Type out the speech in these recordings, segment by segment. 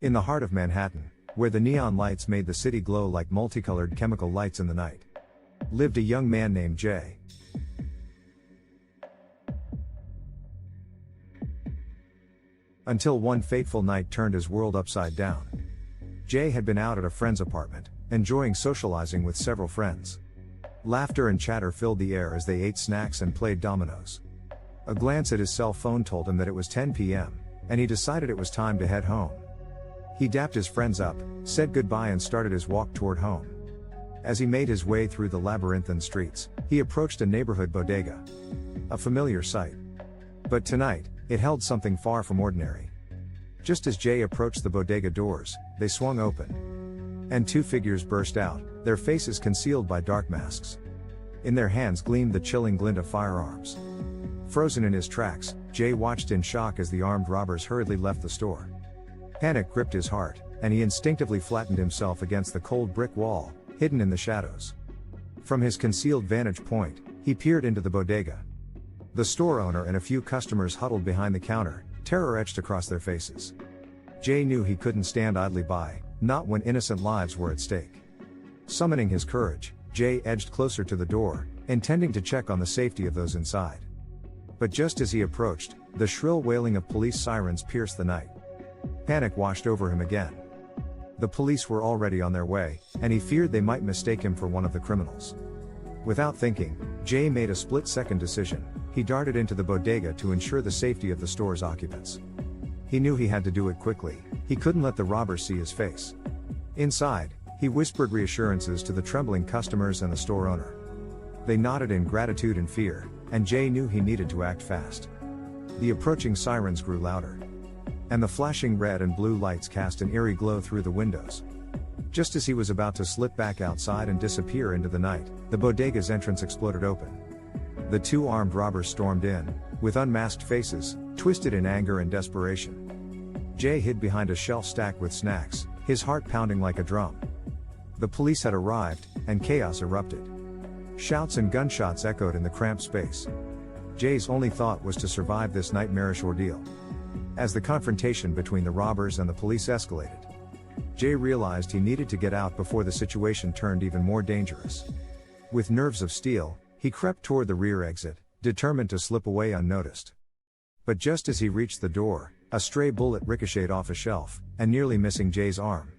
In the heart of Manhattan, where the neon lights made the city glow like multicolored chemical lights in the night, lived a young man named Jay. Until one fateful night turned his world upside down. Jay had been out at a friend's apartment, enjoying socializing with several friends. Laughter and chatter filled the air as they ate snacks and played dominoes. A glance at his cell phone told him that it was 10 p.m., and he decided it was time to head home. He dapped his friends up, said goodbye and started his walk toward home. As he made his way through the labyrinthine streets, he approached a neighborhood bodega. A familiar sight. But tonight, it held something far from ordinary. Just as Jay approached the bodega doors, they swung open. And two figures burst out, their faces concealed by dark masks. In their hands gleamed the chilling glint of firearms. Frozen in his tracks, Jay watched in shock as the armed robbers hurriedly left the store. Panic gripped his heart, and he instinctively flattened himself against the cold brick wall, hidden in the shadows. From his concealed vantage point, he peered into the bodega. The store owner and a few customers huddled behind the counter, terror etched across their faces. Jay knew he couldn't stand idly by, not when innocent lives were at stake. Summoning his courage, Jay edged closer to the door, intending to check on the safety of those inside. But just as he approached, the shrill wailing of police sirens pierced the night. Panic washed over him again. The police were already on their way, and he feared they might mistake him for one of the criminals. Without thinking, Jay made a split-second decision. He darted into the bodega to ensure the safety of the store's occupants. He knew he had to do it quickly, he couldn't let the robbers see his face. Inside, he whispered reassurances to the trembling customers and the store owner. They nodded in gratitude and fear, and Jay knew he needed to act fast. The approaching sirens grew louder. And the flashing red and blue lights cast an eerie glow through the windows. Just as he was about to slip back outside and disappear into the night, the bodega's entrance exploded open. The two armed robbers stormed in, with unmasked faces, twisted in anger and desperation. Jay hid behind a shelf stacked with snacks, his heart pounding like a drum. The police had arrived, and chaos erupted. Shouts and gunshots echoed in the cramped space. Jay's only thought was to survive this nightmarish ordeal. As the confrontation between the robbers and the police escalated, Jay realized he needed to get out before the situation turned even more dangerous. With nerves of steel, he crept toward the rear exit, determined to slip away unnoticed. But just as he reached the door, a stray bullet ricocheted off a shelf, and nearly missing Jay's arm.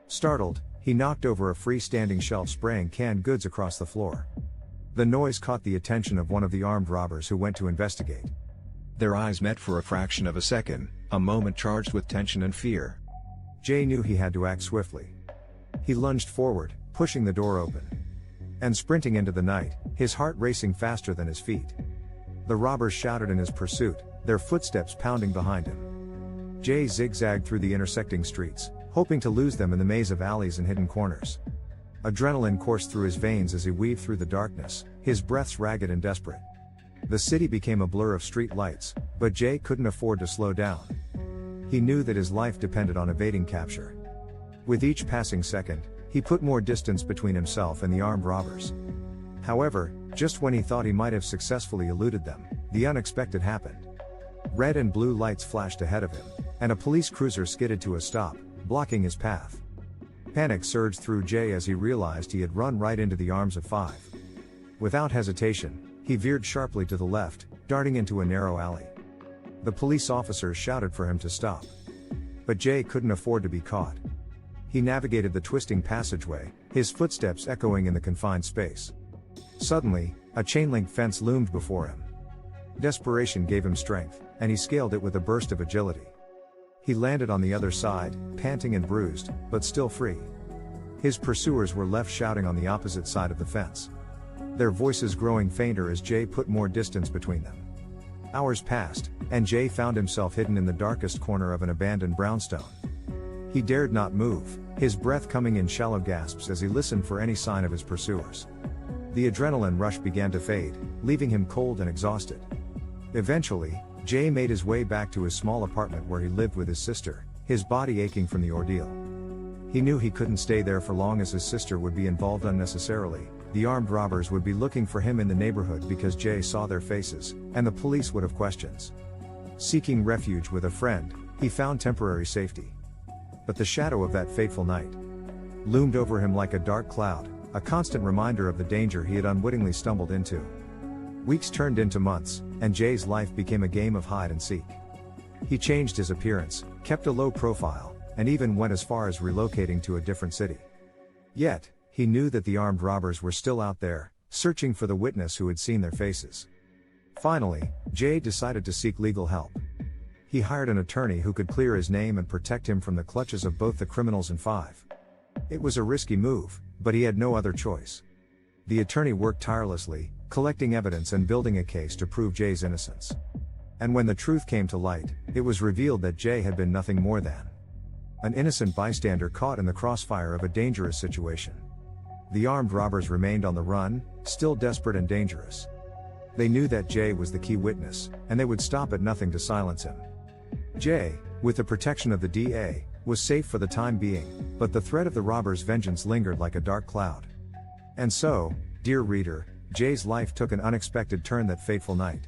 Startled, he knocked over a freestanding shelf, spraying canned goods across the floor. The noise caught the attention of one of the armed robbers who went to investigate. Their eyes met for a fraction of a second, a moment charged with tension and fear. Jay knew he had to act swiftly. He lunged forward, pushing the door open. And sprinting into the night, his heart racing faster than his feet. The robbers shouted in his pursuit, their footsteps pounding behind him. Jay zigzagged through the intersecting streets, hoping to lose them in the maze of alleys and hidden corners. Adrenaline coursed through his veins as he weaved through the darkness, his breaths ragged and desperate. The city became a blur of street lights, but Jay couldn't afford to slow down. He knew that his life depended on evading capture. With each passing second, he put more distance between himself and the armed robbers. However, just when he thought he might have successfully eluded them, the unexpected happened. Red and blue lights flashed ahead of him, and a police cruiser skidded to a stop, blocking his path. Panic surged through Jay as he realized he had run right into the arms of five. Without hesitation, he veered sharply to the left, darting into a narrow alley. The police officers shouted for him to stop. But Jay couldn't afford to be caught. He navigated the twisting passageway, his footsteps echoing in the confined space. Suddenly, a chain-link fence loomed before him. Desperation gave him strength, and he scaled it with a burst of agility. He landed on the other side, panting and bruised, but still free. His pursuers were left shouting on the opposite side of the fence, their voices growing fainter as Jay put more distance between them. Hours passed, and Jay found himself hidden in the darkest corner of an abandoned brownstone. He dared not move, his breath coming in shallow gasps as he listened for any sign of his pursuers. The adrenaline rush began to fade, leaving him cold and exhausted. Eventually, Jay made his way back to his small apartment where he lived with his sister, his body aching from the ordeal. He knew he couldn't stay there for long as his sister would be involved unnecessarily. The armed robbers would be looking for him in the neighborhood because Jay saw their faces, and the police would have questions. Seeking refuge with a friend, he found temporary safety. but the shadow of that fateful night loomed over him like a dark cloud, a constant reminder of the danger he had unwittingly stumbled into. Weeks turned into months, and Jay's life became a game of hide and seek. He changed his appearance, kept a low profile, and even went as far as relocating to a different city. Yet, he knew that the armed robbers were still out there, searching for the witness who had seen their faces. Finally, Jay decided to seek legal help. He hired an attorney who could clear his name and protect him from the clutches of both the criminals and Five. It was a risky move, but he had no other choice. The attorney worked tirelessly, collecting evidence and building a case to prove Jay's innocence. And when the truth came to light, it was revealed that Jay had been nothing more than an innocent bystander caught in the crossfire of a dangerous situation. The armed robbers remained on the run, still desperate and dangerous. They knew that Jay was the key witness, and they would stop at nothing to silence him. Jay, with the protection of the DA, was safe for the time being, but the threat of the robbers' vengeance lingered like a dark cloud. And so, dear reader, Jay's life took an unexpected turn that fateful night.